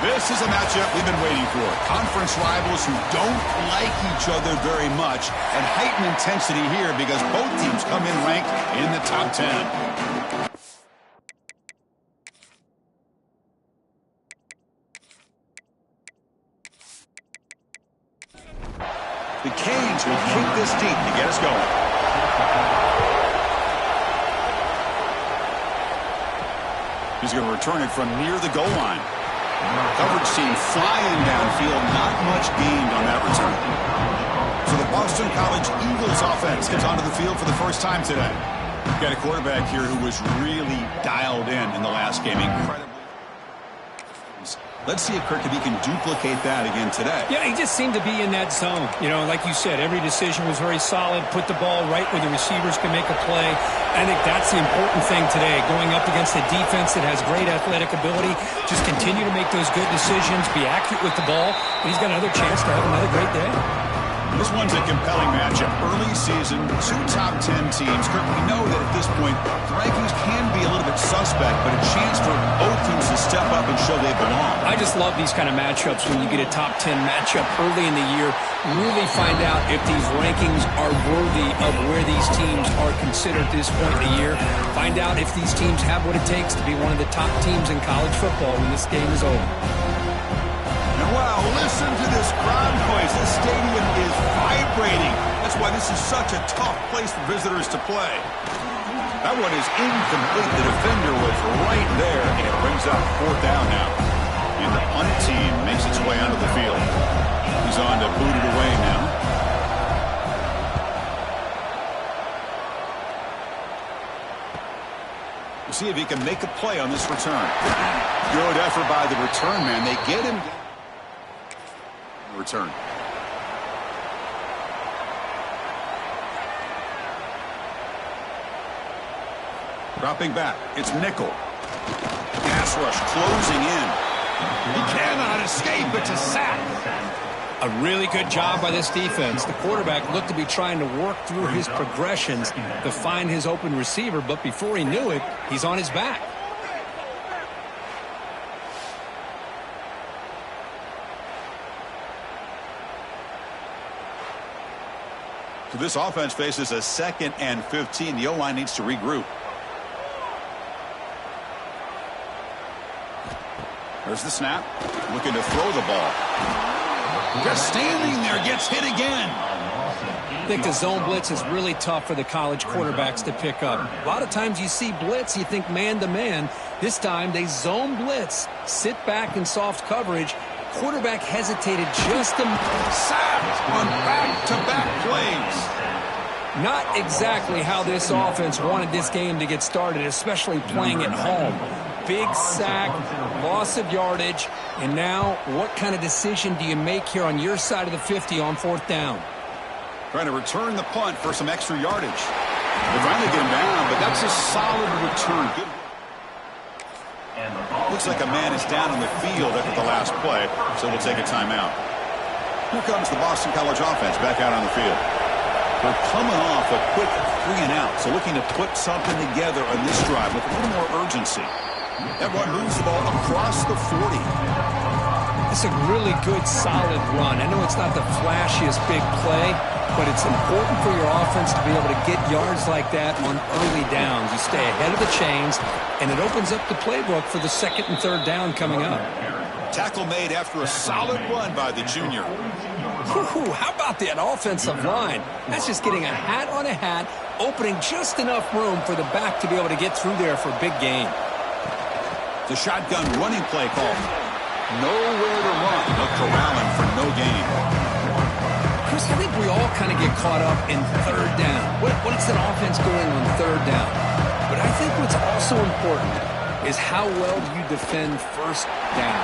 This is a matchup we've been waiting for. Conference rivals who don't like each other very much, and heightened intensity here because both teams come in ranked in the top 10. The Canes will kick this deep to get us going. He's going to return it from near the goal line. Coverage team flying downfield, not much gained on that return. So the Boston College Eagles offense gets onto the field for the first time today. Got a quarterback here who was really dialed in the last game. Incredibly. Let's see if Kirk, if he can duplicate that again today. Yeah, he just seemed to be in that zone. You know, like you said, every decision was very solid. Put the ball right where the receivers can make a play. I think that's the important thing today. Going up against a defense that has great athletic ability, just continue to make those good decisions, be accurate with the ball, and he's got another chance to have another great day. This one's a compelling matchup. Early season, 2 top 10 teams. Kirk, we know that at this point, the rankings can be a little bit suspect, but a chance for both teams to step up and show they belong. I just love these kind of matchups when you get a top 10 matchup early in the year. Really find out if these rankings are worthy of where these teams are considered at this point in the year. Find out if these teams have what it takes to be one of the top teams in college football when this game is over. Wow, listen to this crowd noise. This stadium is vibrating. That's why this is such a tough place for visitors to play. That one is incomplete. The defender was right there, and it brings up 4th down now. And the punt team makes its way onto the field. He's on to boot it away now. We'll see if he can make a play on this return. Good effort by the return man. They get him. Return. Dropping back. It's nickel. Pass rush closing in. He cannot escape. It's a sack. A really good job by this defense. The quarterback looked to be trying to work through his progressions to find his open receiver, but before he knew it, he's on his back. So this offense faces a 2nd and 15. The O-line needs to regroup. There's the snap. Looking to throw the ball. Just standing there, gets hit again. I think the zone blitz is really tough for the college quarterbacks to pick up. A lot of times you see blitz, you think man-to-man. This time they zone blitz. Sit back in soft coverage. Quarterback hesitated just a sack on back-to-back plays. Not exactly how this offense wanted this game to get started, especially playing at home. Big sack, loss of yardage, and now what kind of decision do you make here on your side of the 50 on 4th down? Trying to return the punt for some extra yardage. They finally get him down, but that's a solid return. Good. Looks like a man is down on the field after the last play, so we'll take a timeout. Here comes the Boston College offense back out on the field. They're coming off a quick 3 and out, so looking to put something together on this drive with a little more urgency. That one moves the ball across the 40. It's a really good, solid run. I know it's not the flashiest big play, but it's important for your offense to be able to get yards like that on early downs. You stay ahead of the chains, and it opens up the playbook for the 2nd and 3rd down coming up. Tackle made after a solid run by the junior. Ooh, how about that offensive line? That's just getting a hat on a hat, opening just enough room for the back to be able to get through there for a big gain. The shotgun running play call. Nowhere to run, but corralling for no gain. Chris, I think we all kind of get caught up in 3rd down. What's an offense doing on 3rd down? But I think what's also important is how well do you defend 1st down.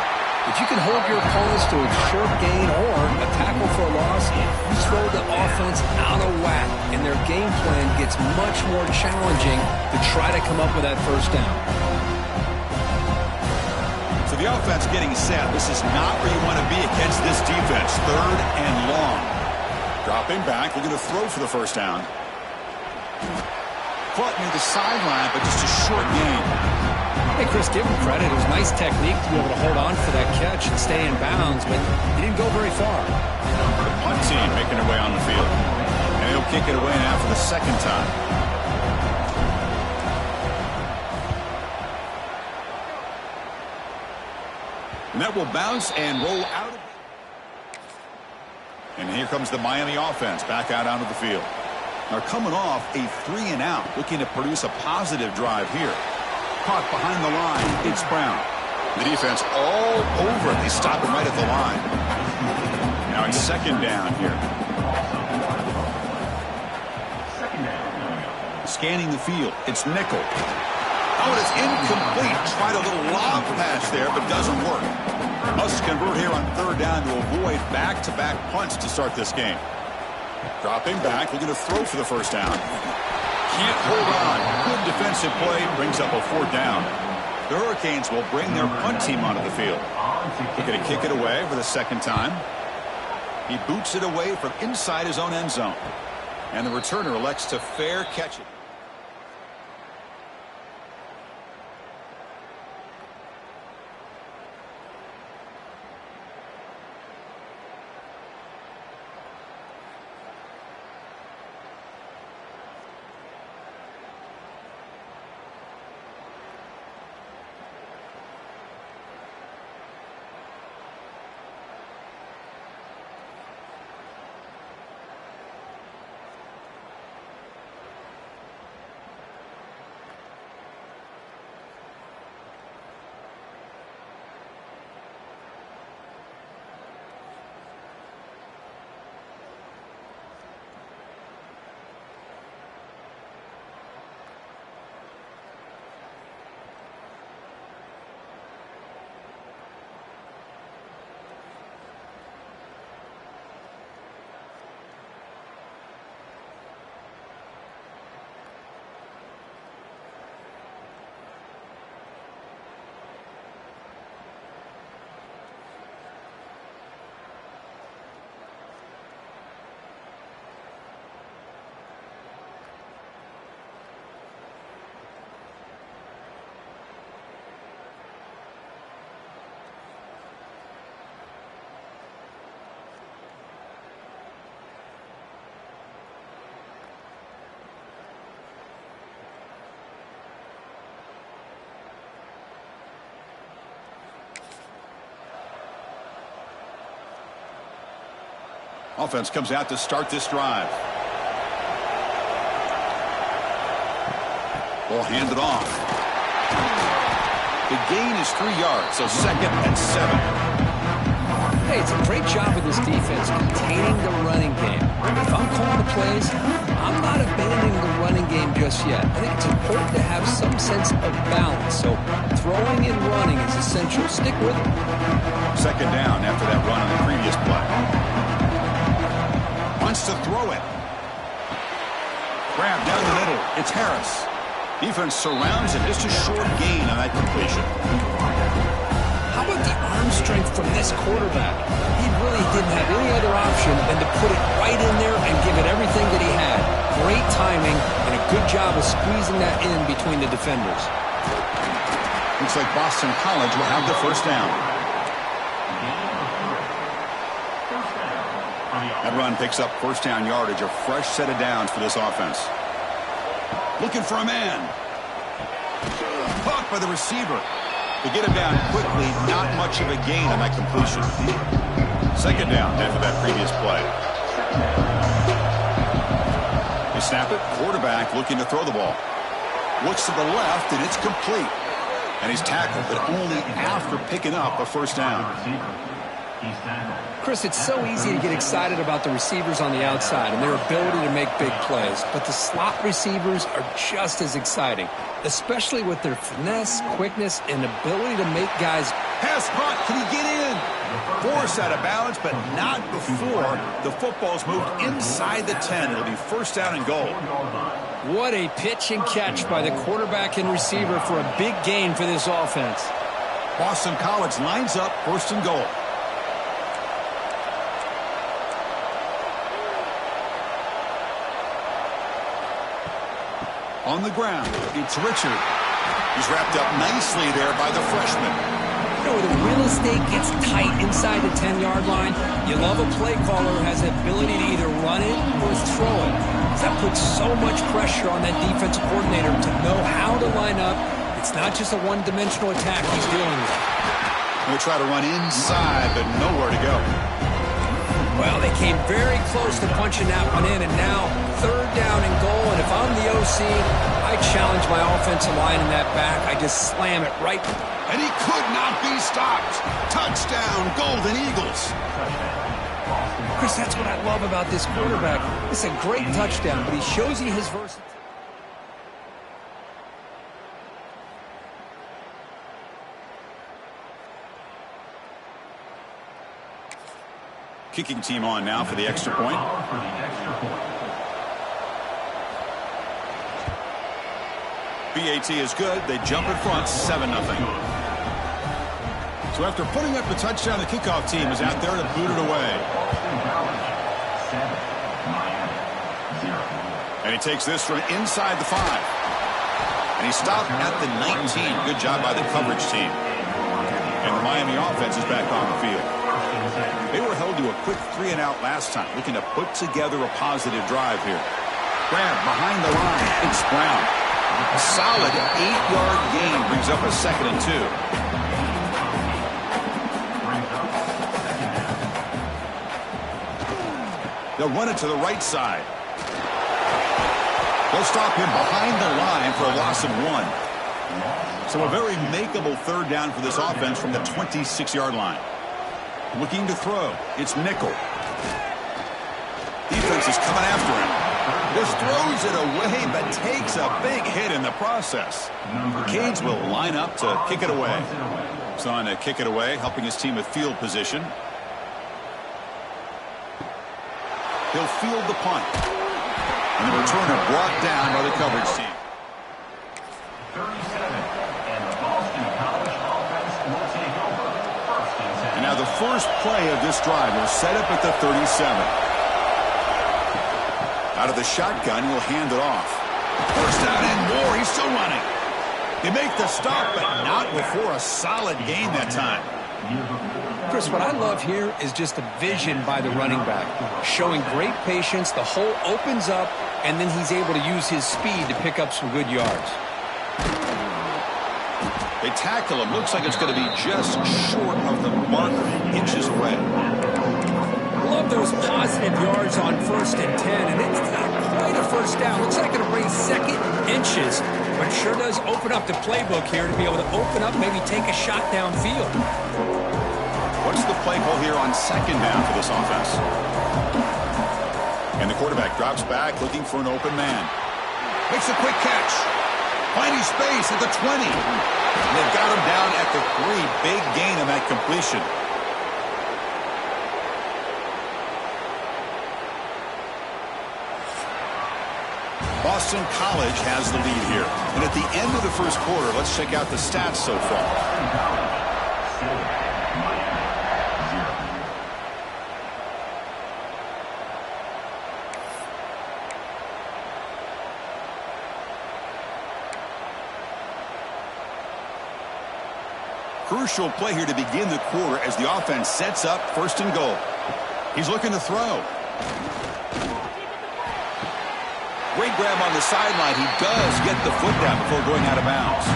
If you can hold your opponents to a short gain or a tackle for a loss, you throw the offense out of whack, and their game plan gets much more challenging to try to come up with that 1st down. So the offense getting set. This is not where you want to be against this defense. 3rd and long. Dropping back, looking to throw for the 1st down. Caught near the sideline, but just a short gain. Hey, Chris, give him credit. It was nice technique to be able to hold on for that catch and stay in bounds, but he didn't go very far. The punt team making their way on the field. And he'll kick it away now for the second time. And that will bounce and roll out. And here comes the Miami offense back out onto the field. They're coming off a 3-and-out, looking to produce a positive drive here. Caught behind the line, it's Brown. The defense all over it. They stop him right at the line. Now it's second down here. Scanning the field, it's nickel. Oh, it's incomplete. Tried a little lob pass there, but doesn't work. Must convert here on third down to avoid back-to-back punts to start this game. Dropping back, looking to throw for the first down. Can't hold on. Good defensive play, brings up a fourth down. The Hurricanes will bring their punt team onto the field. Looking to kick it away for the second time. He boots it away from inside his own end zone. And the returner elects to fair catch it. Offense comes out to start this drive. Ball handed off. The gain is 3 yards, so 2nd and 7. Hey, it's a great job of this defense containing the running game. If I'm calling the plays, I'm not abandoning the running game just yet. I think it's important to have some sense of balance, so throwing and running is essential. Stick with it. Second down after that run on the previous play. Wants to throw it. Grab down the middle. It's Harris. Defense surrounds him. Just a short gain on that completion. How about the arm strength from this quarterback? He really didn't have any other option than to put it right in there and give it everything that he had. Great timing and a good job of squeezing that in between the defenders. Looks like Boston College will have the first down. That run picks up first down yardage, a fresh set of downs for this offense. Looking for a man. Caught by the receiver. To get him down quickly, not much of a gain on that completion. Second down after that previous play. They snap it. Quarterback looking to throw the ball. Looks to the left, and it's complete. And he's tackled, but only after picking up a first down. Chris, it's so easy to get excited about the receivers on the outside and their ability to make big plays, but the slot receivers are just as exciting, especially with their finesse, quickness, and ability to make guys. Pass caught. Can he get in? Force out of bounds, but not before the football's moved inside the 10. It'll be first down and goal. What a pitch and catch by the quarterback and receiver for a big gain for this offense. Boston College lines up first and goal. On the ground, it's Richard. He's wrapped up nicely there by the freshman. You know, when the real estate gets tight inside the 10-yard line, you love a play caller who has the ability to either run it or throw it. That puts so much pressure on that defensive coordinator to know how to line up. It's not just a one-dimensional attack he's dealing with. They try to run inside, but nowhere to go. Well, they came very close to punching that one in, and now third down and goal. And if I'm the OC, I challenge my offensive line in that back. I just slam it right. And he could not be stopped. Touchdown, Golden Eagles. Chris, that's what I love about this quarterback. It's a great touchdown, but he shows you his versatility. Kicking team on now for the extra point. BAT is good. They jump in front, 7-0. So after putting up the touchdown, the kickoff team is out there to boot it away. And he takes this from inside the 5. And he stopped at the 19. Good job by the coverage team. And the Miami offense is back on the field. They were held to a quick 3-and-out last time, looking to put together a positive drive here. Grab behind the line. It's Brown. A solid 8-yard gain brings up a 2nd and 2. They'll run it to the right side. They'll stop him behind the line for a loss of 1. So a very makeable third down for this offense from the 26-yard line. Looking to throw. It's nickel. Defense is coming after him. Just throws it away, but takes a big hit in the process. The Canes will line up to kick it away. He's on to kick it away, helping his team with field position. He'll field the punt. And the returner brought down by the coverage team. 37, and the Boston College offense will take over. And now the first play of this drive will set up at the 37. Out of the shotgun, he'll hand it off. First down and more. He's still running. They make the stop, but not before a solid gain that time. Chris, what I love here is just the vision by the running back. Showing great patience, the hole opens up, and then he's able to use his speed to pick up some good yards. They tackle him. Looks like it's going to be just short of the marker, inches away. Love those positive yards on 1st and 10, and it's not quite a first down. Looks like it'll bring 2nd inches, but it sure does open up the playbook here to be able to open up, maybe take a shot downfield. What's the play call here on 2nd down for this offense? And the quarterback drops back, looking for an open man. Makes a quick catch. Finding space at the 20. And they've got him down at the 3. Big gain on that completion. Boston College has the lead here. And at the end of the first quarter, let's check out the stats so far. Crucial play here to begin the quarter as the offense sets up 1st and goal. He's looking to throw. Great grab on the sideline. He does get the foot down before going out of bounds.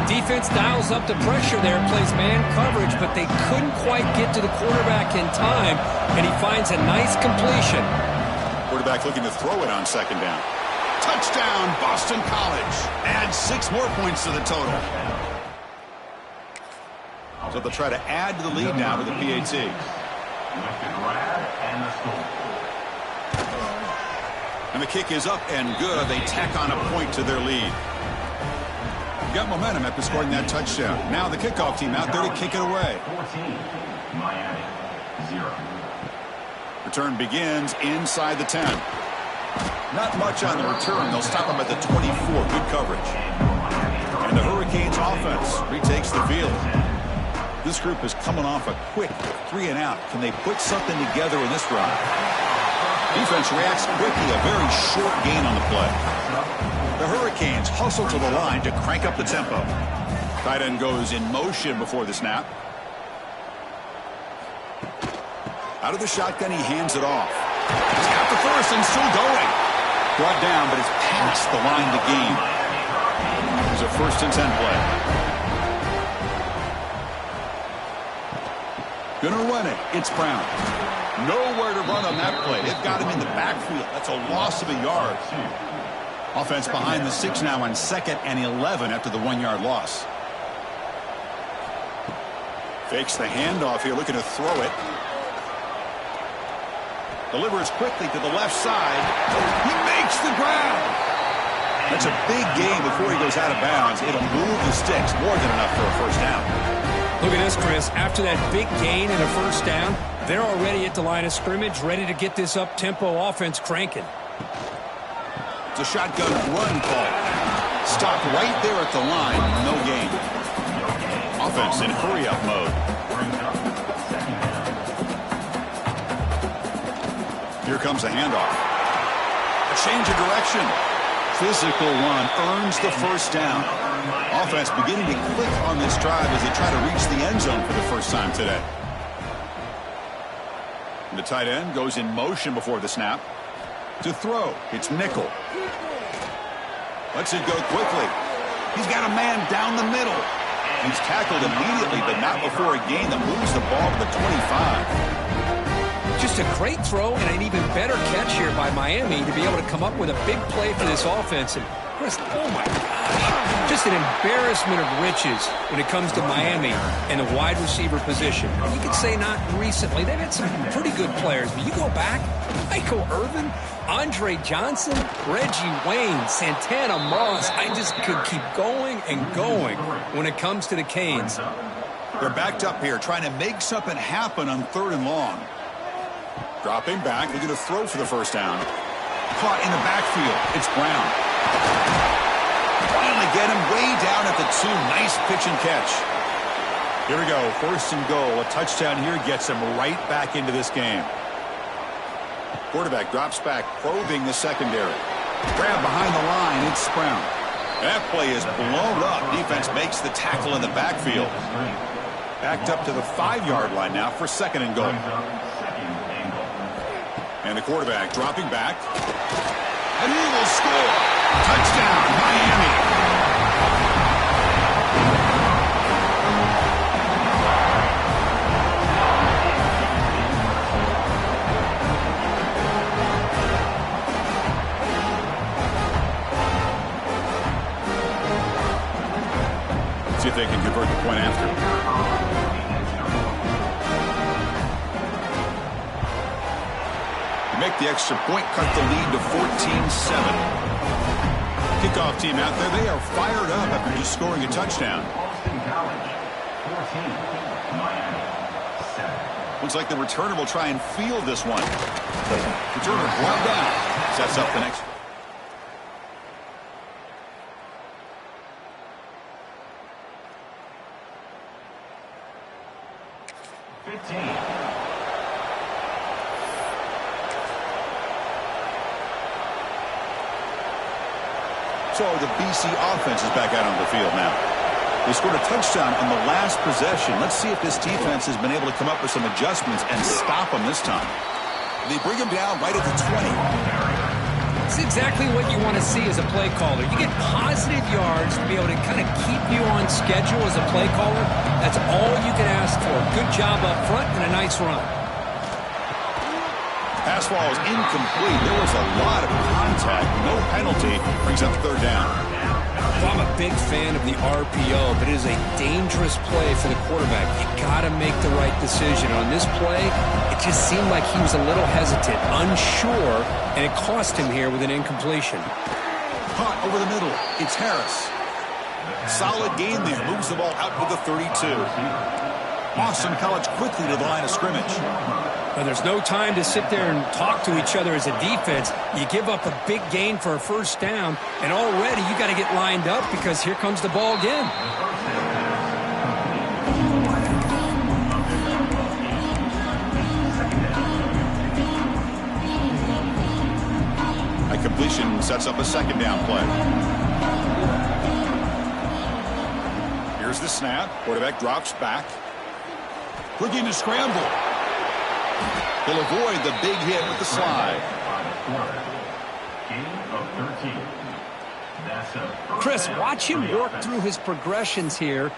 Defense dials up the pressure there, plays man coverage, but they couldn't quite get to the quarterback in time, and he finds a nice completion. Quarterback looking to throw it on 2nd down. Touchdown, Boston College. Add 6 more points to the total. So they'll try to add to the lead now with the PAT. And the kick is up and good. They tack on a point to their lead. Got momentum after scoring that touchdown. Now the kickoff team out there to kick it away. 14, Miami, 0. Return begins inside the 10. Not much on the return. They'll stop them at the 24. Good coverage. And the Hurricanes offense retakes the field. This group is coming off a quick 3-and-out. Can they put something together in this drive? Defense reacts quickly. A very short gain on the play. The Hurricanes hustle to the line to crank up the tempo. Tight end goes in motion before the snap. Out of the shotgun, he hands it off. He's got the first and still going. Brought down, but it's past the line to gain. There's a 1st and 10 play. Gonna run it. It's Brown. Nowhere to run on that play. They've got him in the backfield. That's a loss of a yard. Offense behind the 6 now on 2nd and 11 after the 1-yard loss. Fakes the handoff here, looking to throw it. Delivers quickly to the left side. He makes the grab. That's a big gain before he goes out of bounds. It'll move the sticks, more than enough for a 1st down. Look at this, Chris. After that big gain and a 1st down, they're already at the line of scrimmage, ready to get this up-tempo offense cranking. It's a shotgun run call. Stop right there at the line. No gain. Offense in hurry-up mode. Here comes a handoff. A change of direction. Physical run earns the 1st down. Offense beginning to click on this drive as they try to reach the end zone for the first time today. And the tight end goes in motion before the snap. To throw, it's nickel. Lets it go quickly. He's got a man down the middle. He's tackled immediately, but not before a gain that moves the ball to the 25. Just a great throw and an even better catch here by Miami to be able to come up with a big play for this offense. And Chris, oh my gosh, just an embarrassment of riches when it comes to Miami and the wide receiver position. You could say not recently. They've had some pretty good players, but you go back, Michael Irvin, Andre Johnson, Reggie Wayne, Santana Moss. I just could keep going and going when it comes to the Canes. They're backed up here trying to make something happen on 3rd and long. Dropping back, looking to throw for the 1st down. Caught in the backfield. It's Brown. Finally get him way down at the 2. Nice pitch and catch. Here we go. 1st and goal. A touchdown here gets him right back into this game. Quarterback drops back, probing the secondary. Grab behind the line. It's Brown. That play is blown up. Defense makes the tackle in the backfield. Backed up to the 5-yard line now for 2nd and goal. And the quarterback dropping back. And he will score. Touchdown, Miami. See if they can convert the point after. Make the extra point, cut the lead to 14-7. Kickoff team out there, they are fired up after just scoring a touchdown. Looks like the returner will try and field this one. Returner brought down. Sets up the next. So the BC offense is back out on the field now. They scored a touchdown on the last possession. Let's see if this defense has been able to come up with some adjustments and stop them this time. They bring them down right at the 20. It's exactly what you want to see as a play caller. You get positive yards to be able to kind of keep you on schedule as a play caller. That's all you can ask for. Good job up front and a nice run. Pass ball is incomplete. There was a lot of contact. No penalty. Brings up 3rd down. Well, I'm a big fan of the RPO, but it is a dangerous play for the quarterback. You got to make the right decision. On this play, it just seemed like he was a little hesitant, unsure, and it cost him here with an incompletion. Caught over the middle. It's Harris. Solid gain there. Moves the ball out to the 32. Boston College quickly to the line of scrimmage. Well, there's no time to sit there and talk to each other as a defense. You give up a big gain for a 1st down, and already you got to get lined up because here comes the ball again. By completion sets up a second down play. Here's the snap. Quarterback drops back. Looking to scramble. He'll avoid the big hit with the slide. Gain of 13. Chris, watch him work through his progressions here.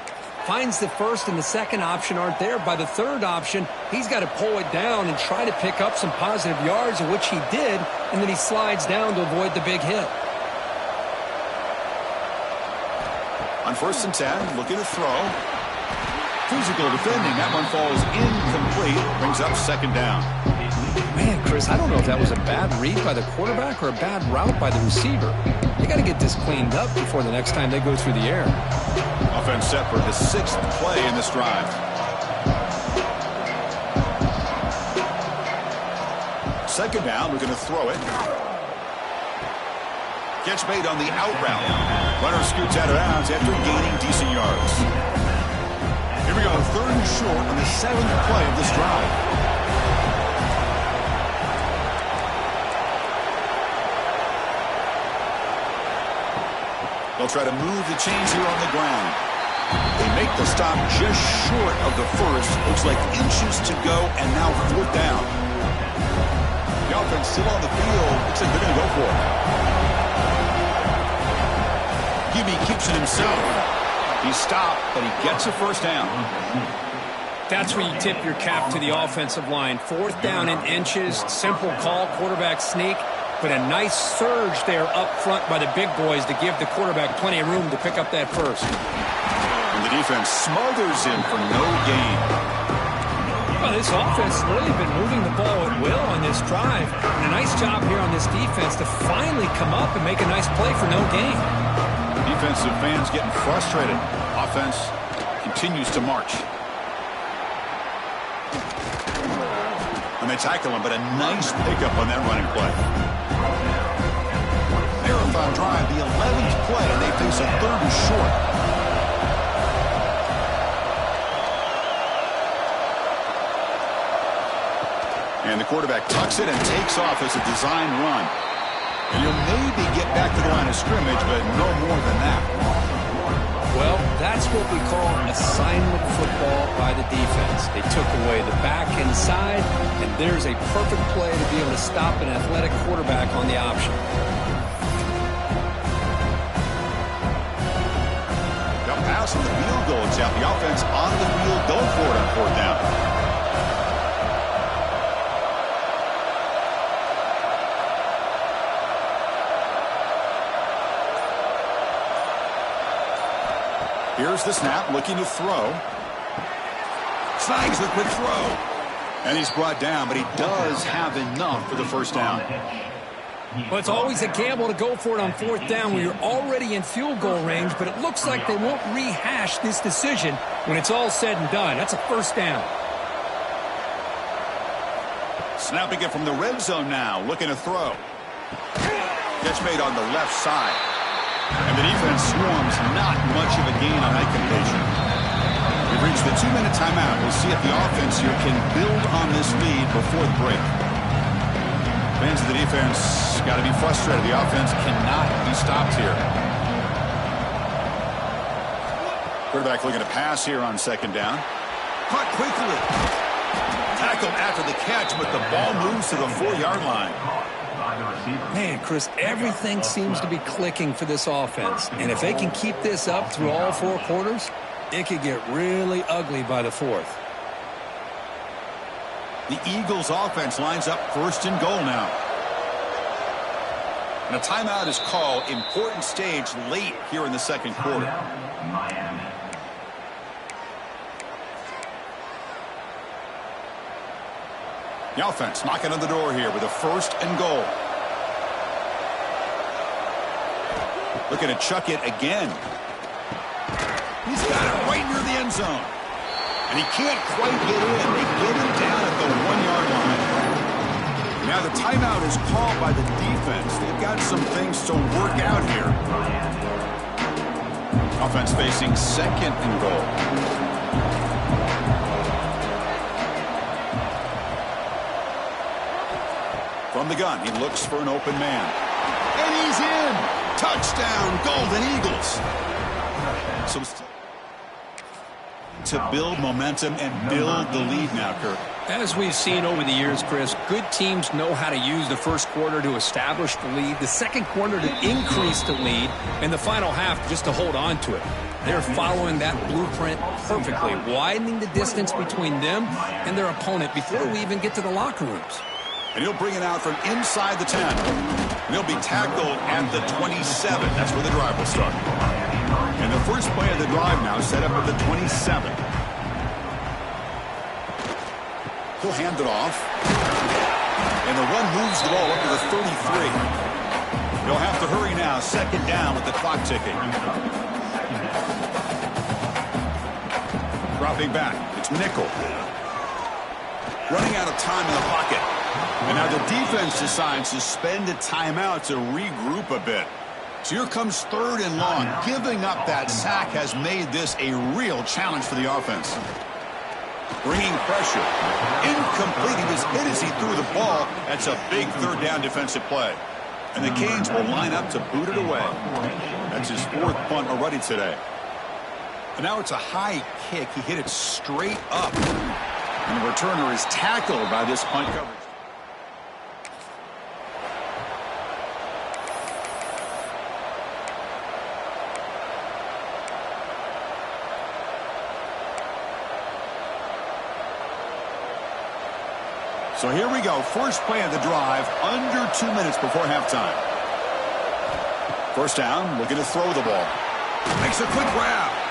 Finds the first and the second option aren't there. By the third option, he's got to pull it down and try to pick up some positive yards, which he did, and then he slides down to avoid the big hit. On 1st and 10, looking to throw. Physical defending. That one falls incomplete. Brings up second down. Man, Chris, I don't know if that was a bad read by the quarterback or a bad route by the receiver. They got to get this cleaned up before the next time they go through the air. Offense set for the 6th play in this drive. Second down, we're going to throw it. Catch made on the out route. Runner scoots out of bounds after gaining decent yards. Here we go, 3rd and short on the 7th play of this drive. They'll try to move the chains here on the ground. They make the stop just short of the first. Looks like inches to go, and now 4th down. The offense still on the field. Looks like they're going to go for it. QB keeps it himself. He stopped, but he gets a 1st down. That's where you tip your cap to the offensive line. 4th down in inches. Simple call, quarterback sneak. But a nice surge there up front by the big boys to give the quarterback plenty of room to pick up that first. And the defense smothers him for no gain. Well, this offense has really been moving the ball at will on this drive. And a nice job here on this defense to finally come up and make a nice play for no gain. Defensive fans getting frustrated. Offense continues to march. And they tackle him, but a nice pickup on that running play. Marathon drive, the 11th play, and they face a 3rd and short. And the quarterback tucks it and takes off as a design run. And you'll maybe get back to the line of scrimmage, but no more than that. Well, that's what we call assignment football by the defense. They took away the back inside, and there's a perfect play to be able to stop an athletic quarterback on the option. They'll pass on the field goal attempt. The offense on the field, go for it on 4th down. Here's the snap, looking to throw. Snags the quick throw. And he's brought down, but he does have enough for the 1st down. Well, it's always a gamble to go for it on 4th down when you're already in field goal range, but it looks like they won't rehash this decision when it's all said and done. That's a 1st down. Snapping it from the red zone now, looking to throw. Catch made on the left side. And the defense swarms, not much of a gain on that completion. We've reached the 2-minute timeout. We'll see if the offense here can build on this lead before the break. Fans of the defense got to be frustrated. The offense cannot be stopped here. Quarterback looking to pass here on 2nd down. Caught quickly. Tackled after the catch, but the ball moves to the 4-yard line. Man, Chris, everything seems to be clicking for this offense. And if they can keep this up through all 4 quarters, it could get really ugly by the 4th. The Eagles offense lines up 1st and goal now. And a timeout is called. Important stage late here in the 2nd quarter. The offense knocking on the door here with a 1st and goal. Looking to chuck it again. He's got it right near the end zone. And he can't quite get in. They get him down at the 1-yard line. Now the timeout is called by the defense. They've got some things to work out here. Offense facing 2nd and goal. From the gun, he looks for an open man. And He's in. Touchdown, Golden Eagles. So to build momentum and build the lead now, Kirk. As we've seen over the years, Chris, good teams know how to use the first quarter to establish the lead, the second quarter to increase the lead, and the final half just to hold on to it. They're following that blueprint perfectly, widening the distance between them and their opponent before we even get to the locker rooms. And he'll bring it out from inside the 10. And he'll be tackled at the 27. That's where the drive will start. And the first play of the drive now set up at the 27. He'll hand it off. And the run moves the ball up to the 33. He'll have to hurry now. Second down with the clock ticking. Dropping back. It's nickel. Running out of time in the pocket. And now the defense decides to spend a timeout to regroup a bit. So here comes third and long. Giving up that sack has made this a real challenge for the offense. Bringing pressure. Incomplete. He was hit as he threw the ball. That's a big third down defensive play. And the Canes will line up to boot it away. That's his fourth punt already today. And now it's a high kick. He hit it straight up. And the returner is tackled by this punt coverage. So here we go. First play of the drive, under 2 minutes before halftime. First down, looking to throw the ball. Makes a quick grab.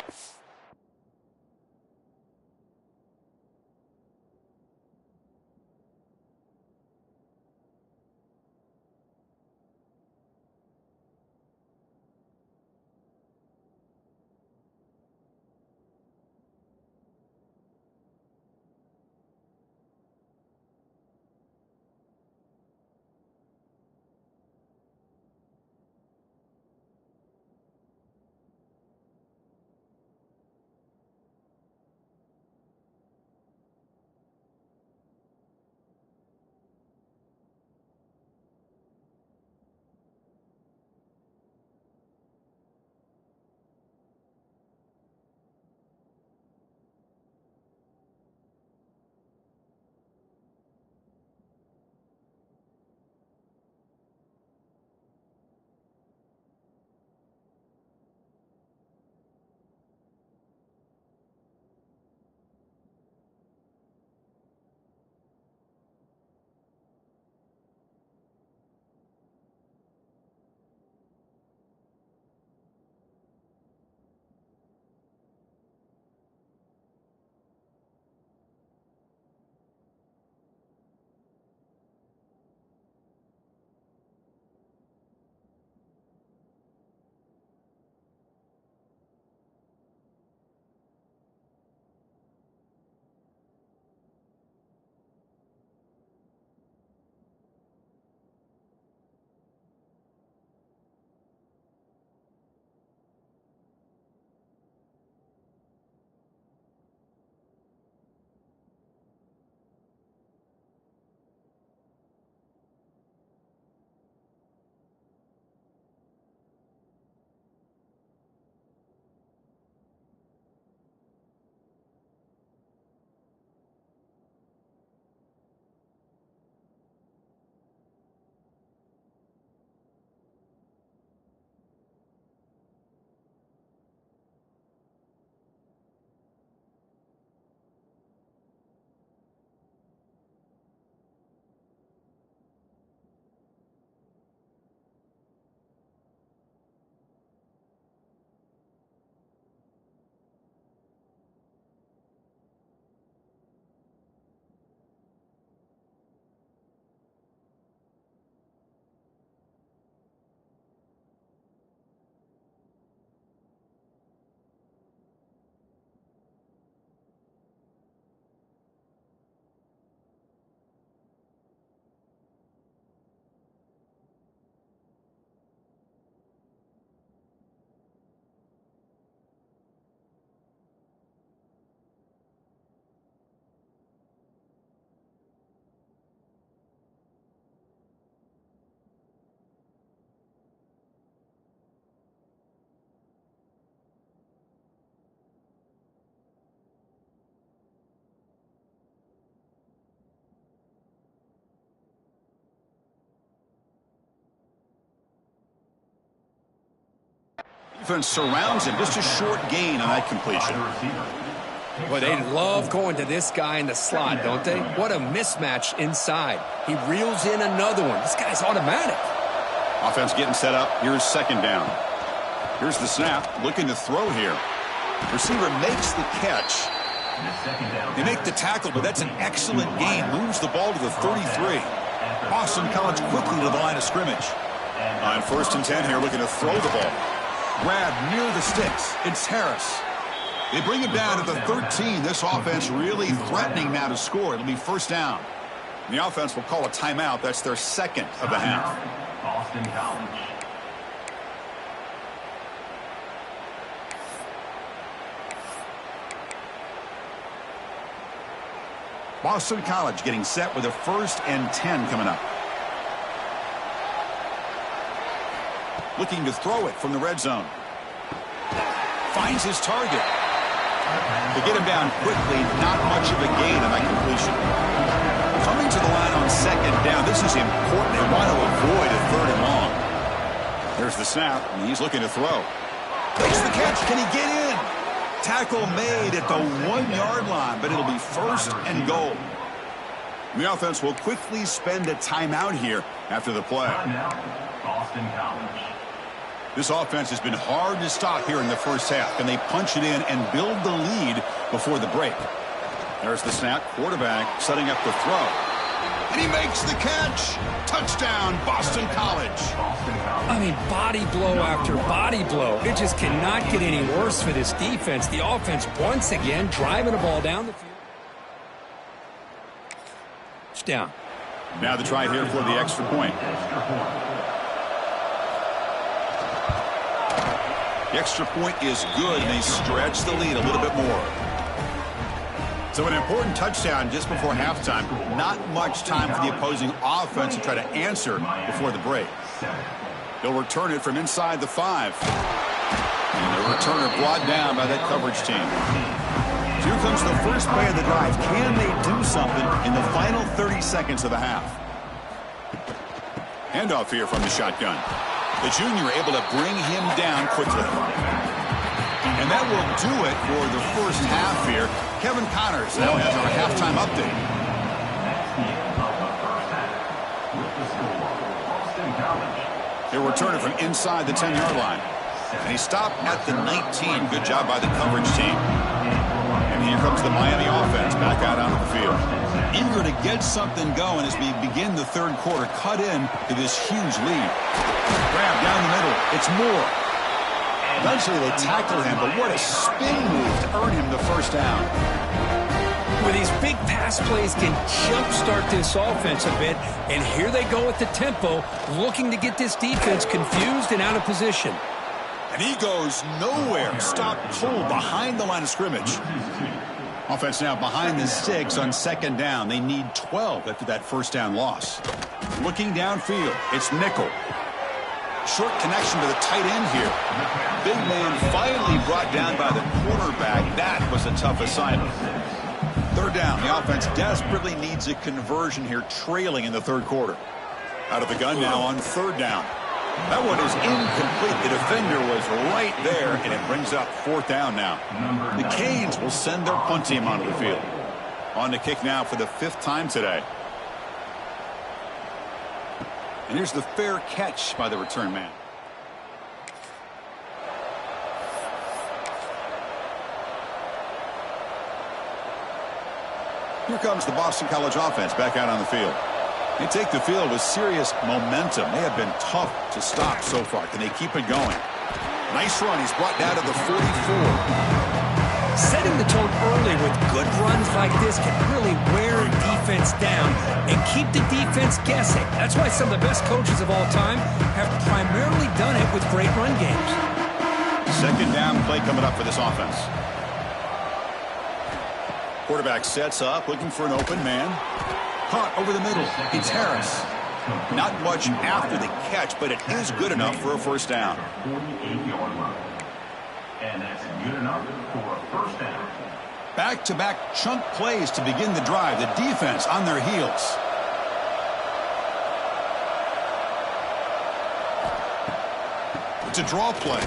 Defense surrounds him. Just a short gain on that completion. Well, they love going to this guy in the slot, don't they? What a mismatch inside. He reels in another one. This guy's automatic. Offense getting set up. Here's second down. Here's the snap. Looking to throw here. Receiver makes the catch. They make the tackle, but that's an excellent gain. Moves the ball to the 33. Boston College quickly to the line of scrimmage. On 1st and 10 here, looking to throw the ball. Grab near the sticks. It's Harris. They bring it down to the 13. This offense really threatening now to score. It'll be 1st down. The offense will call a timeout. That's their 2nd of the half. Boston College. Boston College getting set with a 1st and 10 coming up. Looking to throw it from the red zone. Finds his target. They get him down quickly. Not much of a gain on that completion. Coming to the line on 2nd down. This is important. They want to avoid a 3rd and long. There's the snap, and he's looking to throw. Makes the catch. Can he get in? Tackle made at the 1-yard line, but it'll be 1st and goal. The offense will quickly spend a timeout here after the play. Boston College. This offense has been hard to stop here in the 1st half. Can they punch it in and build the lead before the break? There's the snap. Quarterback setting up the throw. And he makes the catch. Touchdown, Boston College. I mean, body blow after body blow. It just cannot get any worse for this defense. The offense once again driving the ball down the field. Down. Now the try here for the extra point. The extra point is good, and they stretch the lead a little bit more. So an important touchdown just before halftime. Not much time for the opposing offense to try to answer before the break. They'll return it from inside the 5. And the returner brought down by that coverage team. Here comes the first play of the drive. Can they do something in the final 30 seconds of the half? Handoff here from the shotgun. The junior able to bring him down quickly. And that will do it for the 1st half here. Kevin Connors now has our halftime update. They'll return it from inside the 10-yard line. And he stopped at the 19. Good job by the coverage team. And here comes the Miami offense back out onto the field. Eager to get something going as we begin the 3rd quarter. Cut in to this huge lead. Grab down the middle. It's Moore. Eventually they tackle him, but what a spin move to earn him the 1st down. Where these big pass plays can jumpstart this offense a bit, and here they go at the tempo, looking to get this defense confused and out of position. And he goes nowhere. Stop pull behind the line of scrimmage. Offense now behind the 6 on 2nd down. They need 12 after that 1st down loss. Looking downfield, it's nickel. Short connection to the tight end here. Big man finally brought down by the quarterback. That was a tough assignment. 3rd down. The offense desperately needs a conversion here, trailing in the 3rd quarter. Out of the gun now on 3rd down. That one is incomplete. The defender was right there, and it brings up 4th down now. The Canes will send their punt team onto the field. On to kick now for the 5th time today. And here's the fair catch by the return man. Here comes the Boston College offense back out on the field. They take the field with serious momentum. They have been tough to stop so far. Can they keep it going? Nice run. He's brought down to the 44. Setting the tone early with good runs like this can really wear a defense down and keep the defense guessing. That's why some of the best coaches of all time have primarily done it with great run games. 2nd down play coming up for this offense. Quarterback sets up, looking for an open man. Caught over the middle. It's Harris. Not much after the catch, but it is good enough for a 1st down. 48-yard line. And that's good enough for a 1st down. Back-to-back chunk plays to begin the drive. The defense on their heels. It's a draw play.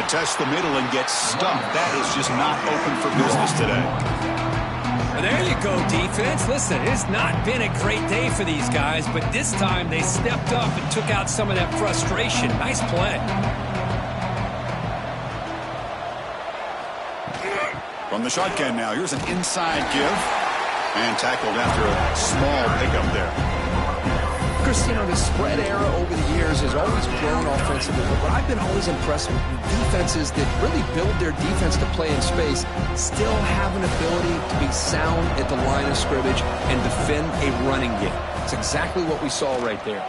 to test the middle and get stuffed. That is just not open for business today. Well, there you go, defense. Listen, it's not been a great day for these guys, but this time they stepped up and took out some of that frustration. Nice play. From the shotgun now, here's an inside give. And tackled after a small pickup there. Chris, you know, the spread era over the years has always grown offensively, but what I've been always impressed with defenses that really build their defense to play in space still have an ability to be sound at the line of scrimmage and defend a running game. It's exactly what we saw right there.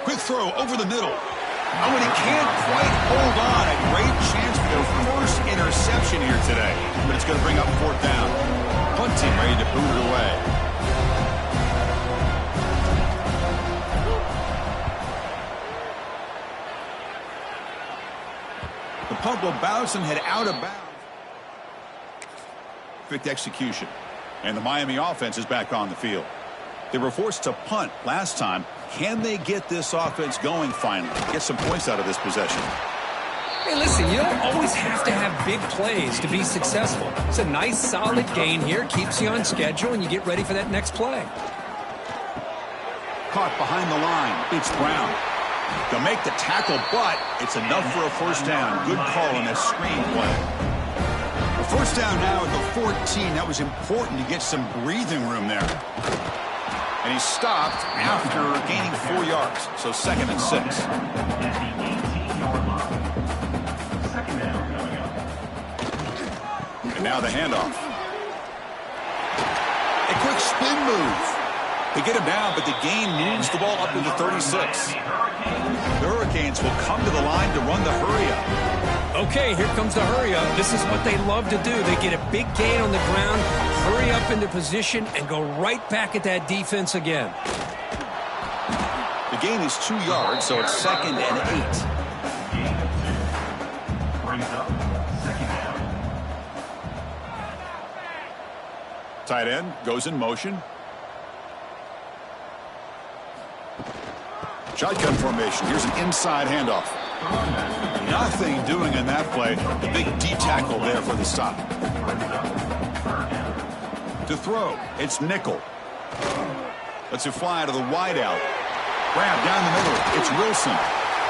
Quick throw over the middle. Oh, and he can't quite hold on. A great chance for their first interception here today, but it's going to bring up 4th down. Punting, ready to boot it away. The punt will bounce and head out of bounds. Perfect execution. And the Miami offense is back on the field. They were forced to punt last time. Can they get this offense going finally? Get some points out of this possession. Hey, listen, you don't always have to have big plays to be successful. It's a nice, solid gain here. Keeps you on schedule, and you get ready for that next play. Caught behind the line. It's Brown. They'll make the tackle, but it's enough for a 1st down. Good call on that screen play. A 1st down now at the 14. That was important to get some breathing room there. And he stopped after gaining 4 yards. So 2nd and 6. And now the handoff. A quick spin move. They get him down, but the gain moves the ball up to the 36. The Hurricanes will come to the line to run the hurry-up. Okay, here comes the hurry-up. This is what they love to do. They get a big gain on the ground, hurry up into position, and go right back at that defense again. The gain is 2 yards, so it's 2nd and 8. Tight end goes in motion. Shotgun formation. Here's an inside handoff. Nothing doing in that play. The big D tackle there for the stop. To throw, it's nickel. Lets it fly to the wideout. Grab down the middle. It's Wilson.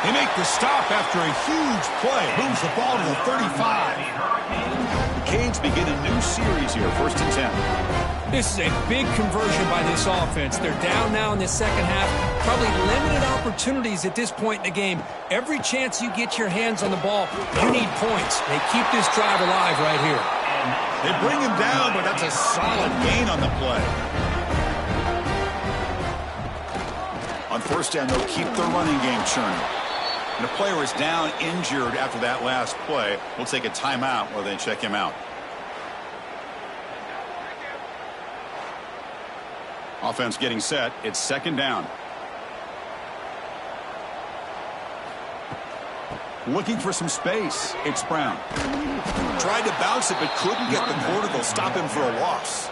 They make the stop after a huge play. Moves the ball to the 35. The Canes begin a new series here. 1st and 10. This is a big conversion by this offense. They're down now in the second half. Probably limited opportunities at this point in the game. Every chance you get your hands on the ball, you need points. They keep this drive alive right here. They bring him down, but that's a solid gain on the play. On 1st down, they'll keep their running game churning. And a player is down injured after that last play. We'll take a timeout while they check him out. Offense getting set. It's 2nd down. Looking for some space. It's Brown. Tried to bounce it, but couldn't get the corner. They'll stop him for a loss.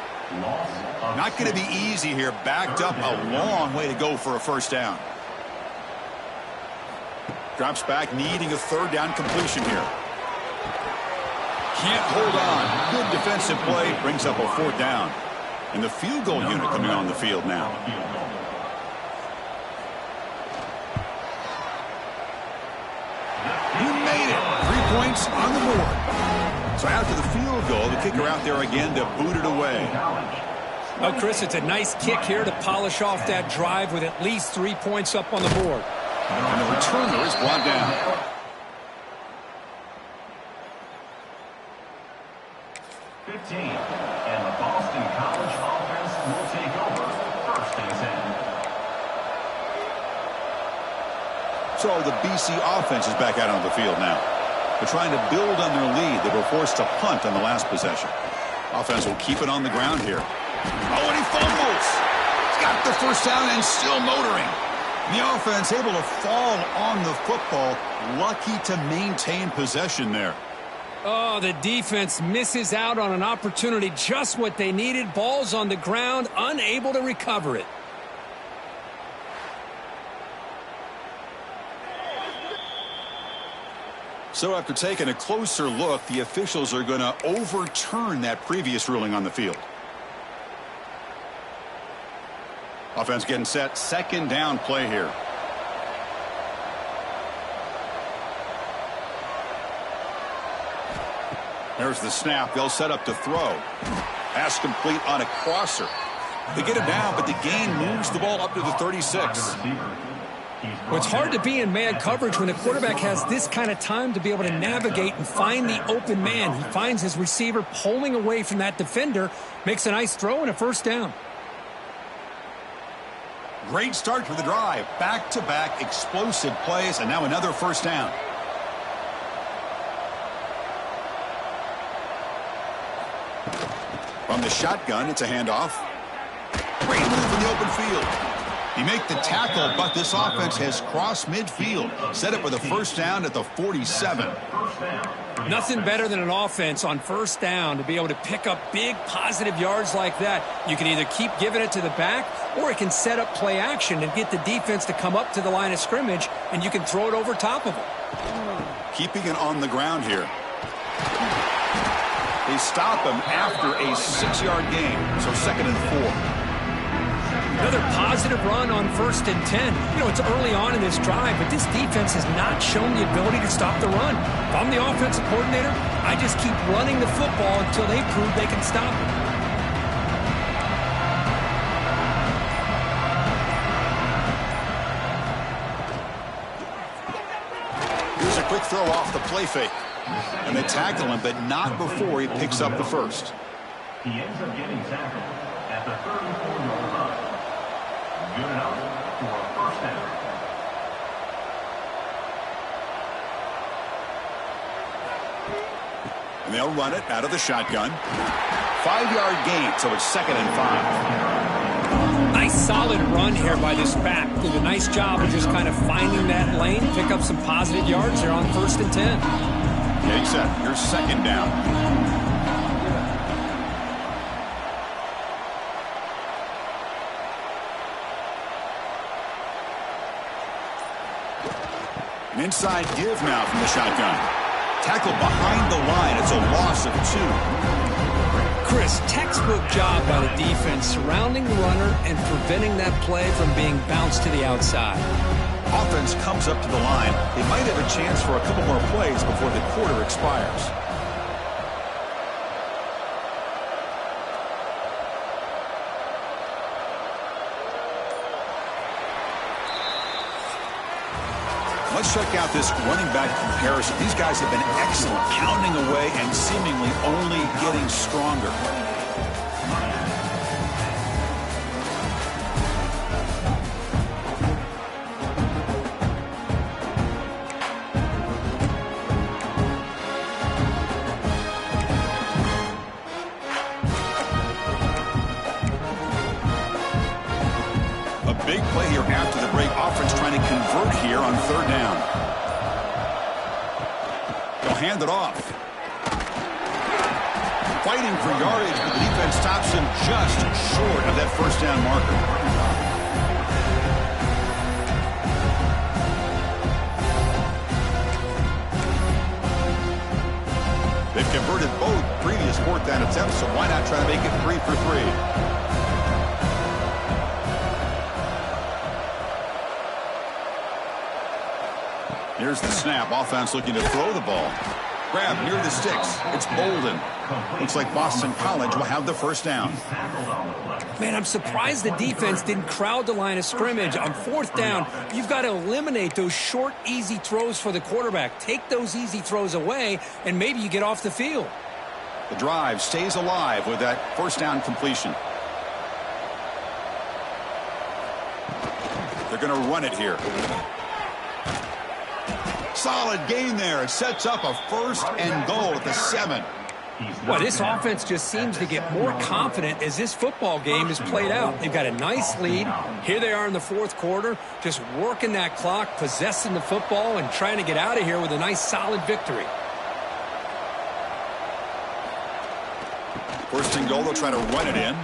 Not going to be easy here. Backed up a long way to go for a 1st down. Drops back, needing a 3rd down completion here. Can't hold on. Good defensive play. Brings up a 4th down. And the field goal unit coming on the field now. He made it. 3 points on the board. So after the field goal, the kicker out there again to boot it away. Oh, Chris, it's a nice kick here to polish off that drive with at least 3 points up on the board. And the returner is brought down. And the Boston College offense will take over 1st and 10. So the BC offense is back out on the field now. They're trying to build on their lead. They were forced to punt on the last possession. Offense will keep it on the ground here. Oh, and he fumbles. He's got the 1st down and still motoring. The offense able to fall on the football. Lucky to maintain possession there. Oh, the defense misses out on an opportunity, just what they needed. Ball's on the ground, unable to recover it. So after taking a closer look, the officials are going to overturn that previous ruling on the field. Offense getting set. Second down play here. There's the snap. They'll set up to throw. Pass complete on a crosser. They get him down, but the gain moves the ball up to the 36. Well, it's hard to be in man coverage when the quarterback has this kind of time to be able to navigate and find the open man. He finds his receiver pulling away from that defender, makes a nice throw and a first down. Great start to the drive. Back-to-back explosive plays, and now another first down. From the shotgun, it's a handoff. Great move in the open field. You make the tackle, but this offense has crossed midfield. Set up with a first down at the 47. Nothing better than an offense on first down to be able to pick up big positive yards like that. You can either keep giving it to the back, or it can set up play action and get the defense to come up to the line of scrimmage, and you can throw it over top of them. Keeping it on the ground here. They stop him after a 6-yard gain, so second and 4. Another positive run on 1st and 10. You know, it's early on in this drive, but this defense has not shown the ability to stop the run. If I'm the offensive coordinator, I just keep running the football until they prove they can stop it. Here's a quick throw off the play fake. And they tackle him, but not before he picks up the first. He ends up getting tackled at the 34-yard line. Good enough for a first down. And they'll run it out of the shotgun. 5-yard gain, so it's second and 5. Nice solid run here by this back. Did a nice job of just kind of finding that lane, pick up some positive yards there on 1st and 10. Getting set. Your second down. An inside give now from the shotgun. Tackle behind the line. It's a loss of 2. Chris, textbook job by the defense surrounding the runner and preventing that play from being bounced to the outside. Offense comes up to the line. They might have a chance for a couple more plays before the quarter expires. Let's check out this running back comparison. These guys have been excellent, pounding away and seemingly only getting stronger. Big play here after the break. Offense trying to convert here on 3rd down. They'll hand it off. Fighting for yardage, but the defense stops him just short of that first down marker. They've converted both previous 4th down attempts, so why not try to make it 3 for 3? Here's the snap. Offense looking to throw the ball. Grab near the sticks. It's Bolden. Looks like Boston College will have the first down. Man, I'm surprised the defense didn't crowd the line of scrimmage. On 4th down, you've got to eliminate those short, easy throws for the quarterback. Take those easy throws away, and maybe you get off the field. The drive stays alive with that first down completion. They're going to run it here. Solid gain there. It sets up a 1st and goal at the 7. Well, this offense just seems to get more confident as this football game is played out. They've got a nice lead. Here they are in the 4th quarter, just working that clock, possessing the football, and trying to get out of here with a nice, solid victory. 1st and goal. They'll try to run it in.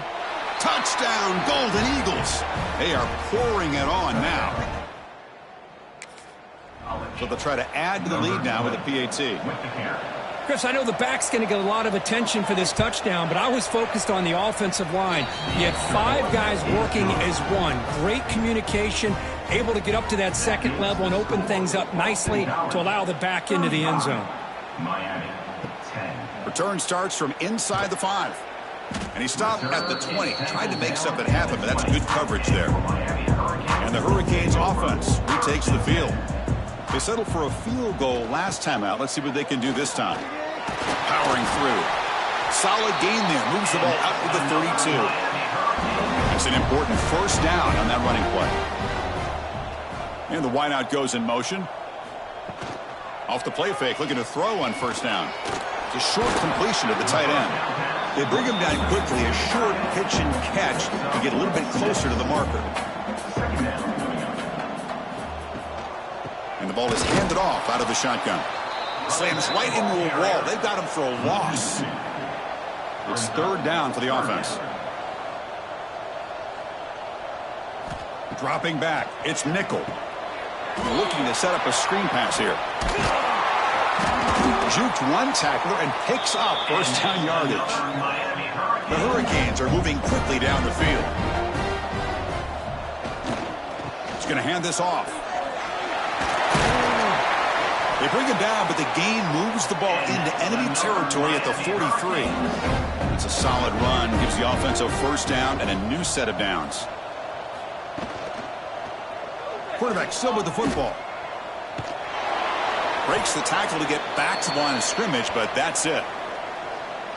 Touchdown, Golden Eagles. They are pouring it on now. So they'll try to add to the lead now with a PAT. Chris, I know the back's going to get a lot of attention for this touchdown, but I was focused on the offensive line. You had 5 guys working as one. Great communication, able to get up to that second level and open things up nicely to allow the back into the end zone. Miami, 10. Return starts from inside the 5. And he stopped at the 20. Tried to make something happen, but that's good coverage there. And the Hurricanes offense retakes the field. They settled for a field goal last time out. Let's see what they can do this time. Powering through. Solid gain there. Moves the ball out to the 32. It's an important first down on that running play. And the wideout goes in motion. Off the play fake, looking to throw on first down. It's a short completion to the tight end. They bring him down quickly. A short pitch and catch to get a little bit closer to the marker. And the ball is handed off out of the shotgun. Slams right into a wall. They've got him for a loss. It's third down for the offense. Dropping back. It's nickel. Looking to set up a screen pass here. Juked one tackler and picks up first down yardage. The Hurricanes are moving quickly down the field. He's going to hand this off. They bring him down, but the gain moves the ball into enemy territory at the 43. It's a solid run. Gives the offense a first down and a new set of downs. Quarterback still with the football. Breaks the tackle to get back to the line of scrimmage, but that's it.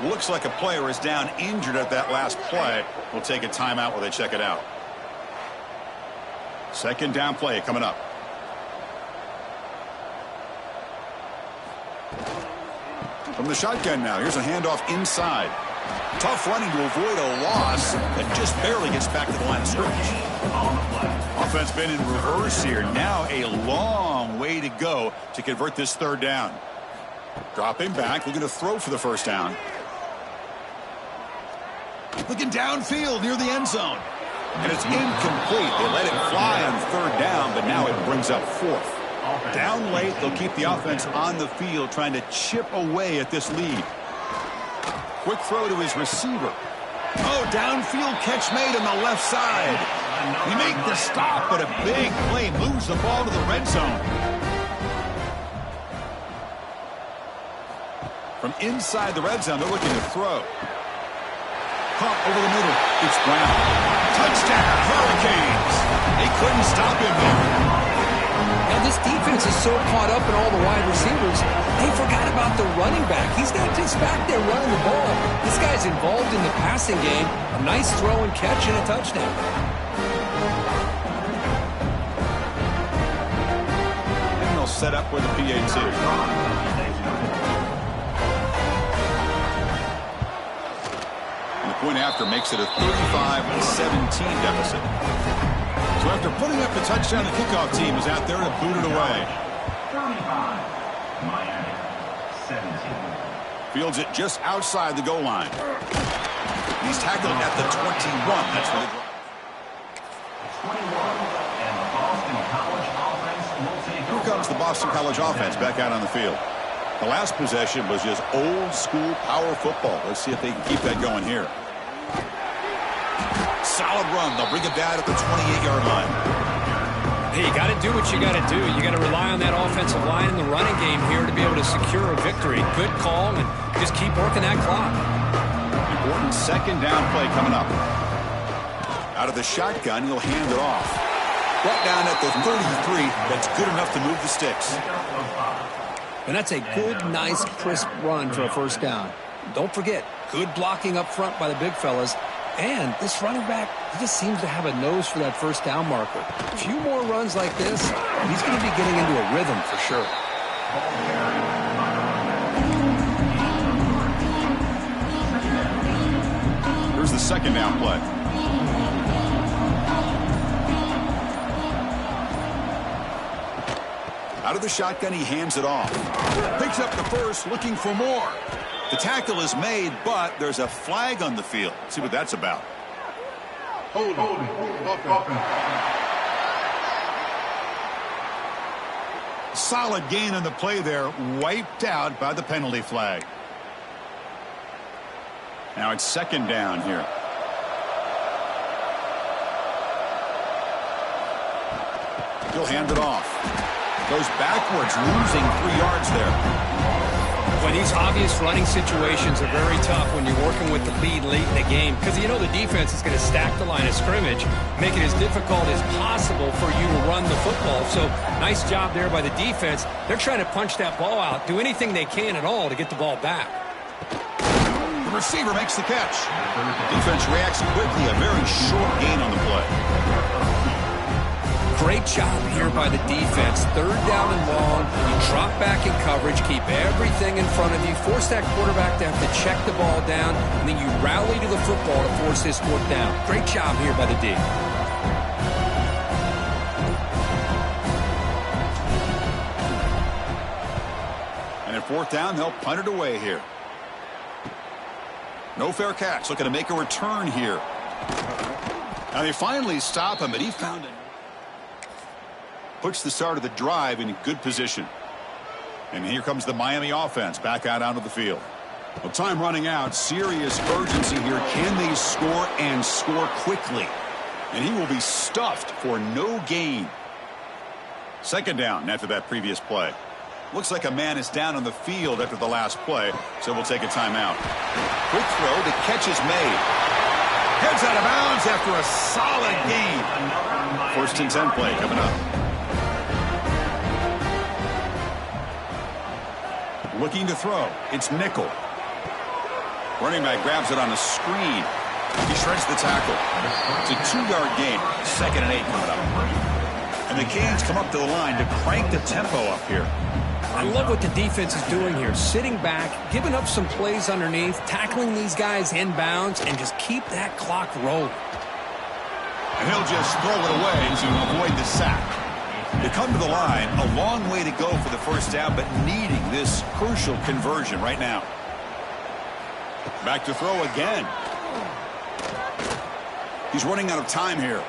Looks like a player is down injured at that last play. We'll take a timeout while they check it out. Second down play coming up. From the shotgun now. Here's a handoff inside. Tough running to avoid a loss that just barely gets back to the line of scrimmage. Offense been in reverse here. Now a long way to go to convert this third down. Dropping back, looking to throw for the first down. Looking downfield near the end zone. And it's incomplete. They let it fly on third down, but now it brings up fourth. Down late, they'll keep the offense on the field, trying to chip away at this lead. Quick throw to his receiver. Oh, downfield catch made on the left side. He made the stop, but a big play moves the ball to the red zone. From inside the red zone, they're looking to throw. Pump over the middle. It's Brown. Touchdown, Hurricanes. They couldn't stop him there. Now, this defense is so caught up in all the wide receivers, they forgot about the running back. He's not just back there running the ball. This guy's involved in the passing game. A nice throw and catch and a touchdown. And they'll set up with a PAT. And the point after makes it a 35-17 deficit. So after putting up the touchdown, the kickoff team is out there to boot it away. 35, Miami, 17. Fields it just outside the goal line. He's tackled at the 21. That's where they drop. 21, and the Boston College offense will take over. Here comes the Boston College offense back out on the field. The last possession was just old school power football. Let's see if they can keep that going here. Solid run. They'll bring it down at the 28-yard line. Hey, you got to do what you got to do. You got to rely on that offensive line in the running game here to be able to secure a victory. Good call, and just keep working that clock. Important second down play coming up. Out of the shotgun, he'll hand it off. Brought down at the 33. That's good enough to move the sticks. And that's a good, nice, crisp run for a first down. Don't forget, good blocking up front by the big fellas. And this running back, he just seems to have a nose for that first down marker. A few more runs like this, he's going to be getting into a rhythm for sure. Here's the second down play. Out of the shotgun, he hands it off. Picks up the first, looking for more. The tackle is made, but there's a flag on the field. Let's see what that's about. solid gain on the play there, wiped out by the penalty flag. Now it's second down here. He'll hand it off. Goes backwards, losing 3 yards there. When these obvious running situations are very tough when you're working with the lead late in the game, because you know the defense is going to stack the line of scrimmage, make it as difficult as possible for you to run the football. So nice job there by the defense. They're trying to punch that ball out, do anything they can at all to get the ball back. The receiver makes the catch. Defense reacts quickly, a very short gain on the play. Great job here by the defense. Third down and long. You drop back in coverage, keep everything in front of you, force that quarterback to have to check the ball down, and then you rally to the football to force this fourth down. Great job here by the D. And at fourth down, they'll punt it away here. No fair catch. Looking to make a return here. Now they finally stop him, but he found it. Puts the start of the drive in good position. And here comes the Miami offense back out onto the field. Well, time running out. Serious urgency here. Can they score and score quickly? And he will be stuffed for no gain. Second down after that previous play. Looks like a man is down on the field after the last play, so we'll take a timeout. Quick throw. The catch is made. Heads out of bounds after a solid gain. First and 10 play coming up. Looking to throw. It's nickel. Running back grabs it on a screen. He shreds the tackle. It's a 2-yard gain. Second and 8 coming up. And the Canes come up to the line to crank the tempo up here. I love what the defense is doing here. Sitting back, giving up some plays underneath, tackling these guys inbounds, and just keep that clock rolling. And he'll just throw it away to avoid the sack. They come to the line, a long way to go for the first down, but needing this crucial conversion right now. Back to throw again. He's running out of time here.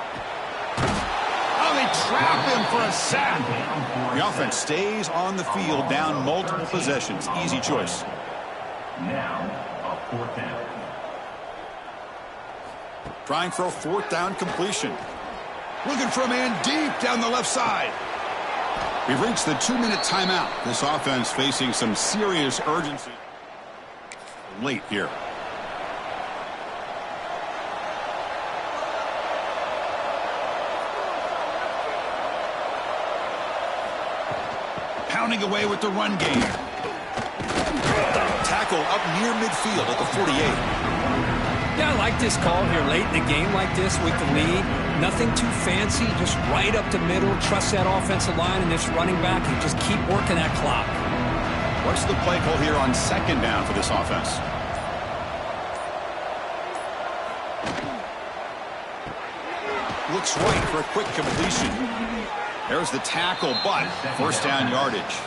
Oh, they trap him for a sack. The offense stays on the field, down multiple possessions. Easy choice. Now, a fourth down. Trying for a fourth down completion. Looking for a man deep down the left side. We've reached the 2-minute timeout. This offense facing some serious urgency late here. Pounding away with the run game. Tackle up near midfield at the 48. Yeah, I like this call here late in the game like this with the lead. Nothing too fancy, just right up the middle. Trust that offensive line and this running back and just keep working that clock. What's the play call here on second down for this offense? Looks right for a quick completion. There's the tackle, but first down yardage.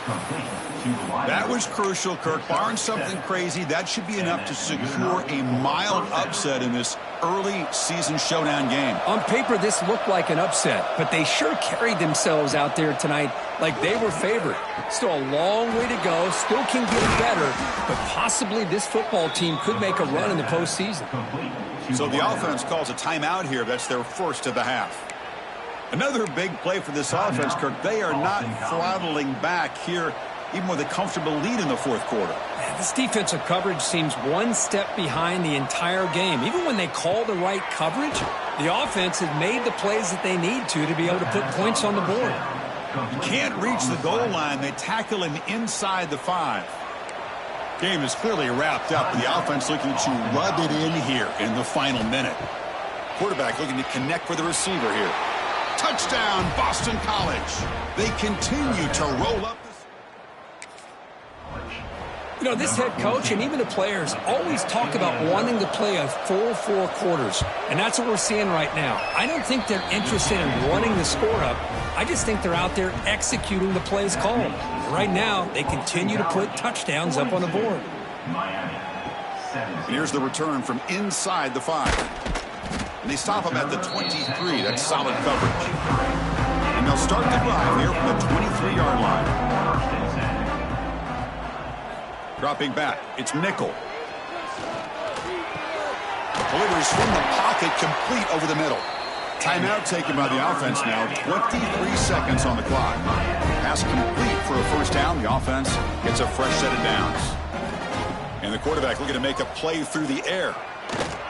That was crucial, Kirk. Barring something crazy, that should be enough to secure a mild upset in this early season showdown game. On paper, this looked like an upset, but they sure carried themselves out there tonight like they were favored. Still a long way to go, still can get better, but possibly this football team could make a run in the postseason. So the offense calls a timeout here. That's their first of the half. Another big play for this offense, Kirk. They are not throttling back here, even with a comfortable lead in the fourth quarter. This defensive coverage seems one step behind the entire game. Even when they call the right coverage, the offense has made the plays that they need to be able to put points on the board. You can't reach the goal line. They tackle him inside the 5. Game is clearly wrapped up. The offense looking to rub it in here in the final minute. Quarterback looking to connect with the receiver here. Touchdown, Boston College. They continue to roll up. You know, this head coach and even the players always talk about wanting to play a full 4 quarters, and that's what we're seeing right now. I don't think they're interested in running the score up. I just think they're out there executing the plays called. Right now, they continue to put touchdowns up on the board. Here's the return from inside the 5. And they stop him at the 23. That's solid coverage. And they'll start the drive here from the 23-yard line. Dropping back. It's nickel. Delivers from the pocket, complete over the middle. Timeout taken by the offense now. 23 seconds on the clock. Pass complete for a first down. The offense gets a fresh set of downs. And the quarterback looking to make a play through the air.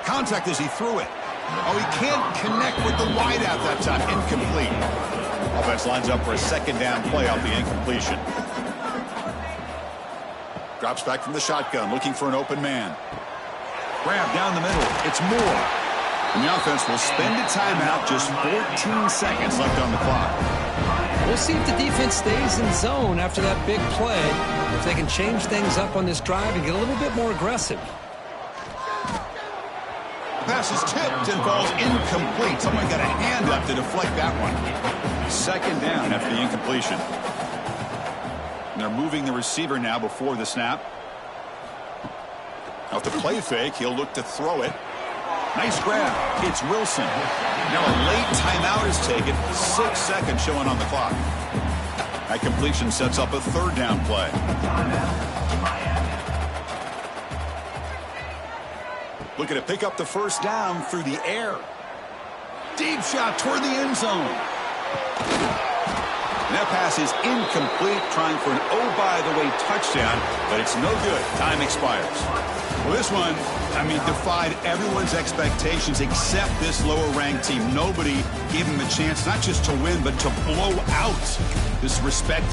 Contact as he threw it. Oh, he can't connect with the wideout that time. Incomplete. Offense lines up for a second down play off the incompletion. Drops back from the shotgun, looking for an open man. Grab down the middle. It's Moore. And the offense will spend a timeout, just 14 seconds left on the clock. We'll see if the defense stays in zone after that big play, if they can change things up on this drive and get a little bit more aggressive. The pass is tipped and falls incomplete. Someone got a hand up to deflect that one. Second down after the incompletion. And they're moving the receiver now before the snap. Now with the play fake, he'll look to throw it. Nice grab. It's Wilson. Now a late timeout is taken. 6 seconds showing on the clock. That completion sets up a third down play. Looking to pick up the first down through the air. Deep shot toward the end zone. And that pass is incomplete, trying for an oh-by-the-way touchdown, but it's no good. Time expires. Well, this one, defied everyone's expectations except this lower-ranked team. Nobody gave them a chance not just to win, but to blow out this respect